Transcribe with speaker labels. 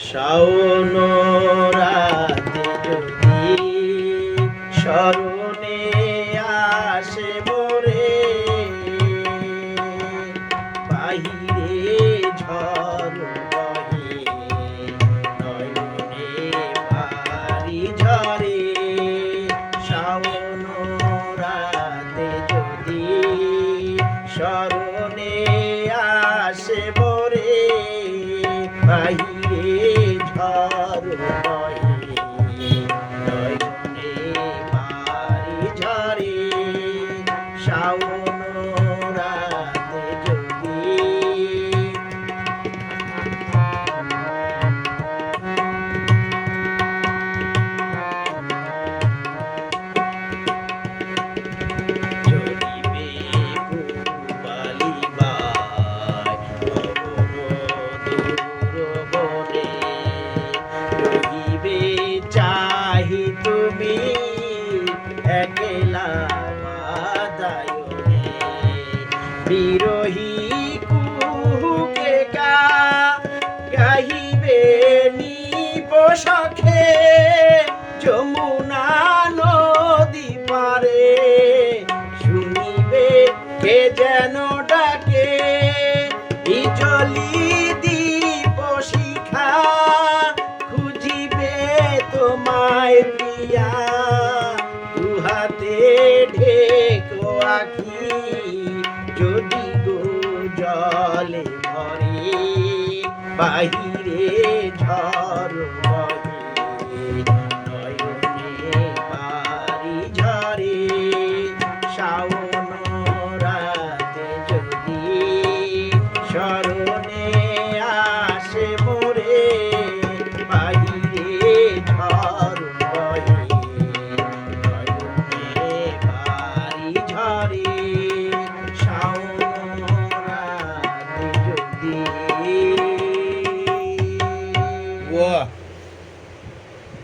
Speaker 1: শাওন রাতে যদি স্মরণে আসে মোরে, বাহিরে ঝড় বহে নয়নে ভারী ঝরে। শাওন রাতে যদি স্মরণে আসে মোরে, বাহিরে ঝড় বহে নয়নে ভারী ঝরে। শাওন রাতে যদি জ্বলিবে পূবালি বাই দূরবনে, রহিবে চাহি তুমি একলা বাদায়নে। বিরহী কুহুকে গাহিবে নিবসখে, যমুনা নদী পারে শুনিবে কে যেন ডাকে। ইজলি দীপ শিখা খুঁজিবে তোমায় প্রিয়া, দুহাতে ঢেকো আখি যদি গো জলে ভরে। বাহিরে ঝড় বহে নয়নে ভারী ঝরে। শাওন রাতে যদি স্মরণে আসে মোরে, বাহিরে ঝড় বহে নয়নে ভারী ঝরে। শাওন রাতে যদি।
Speaker 2: Wah.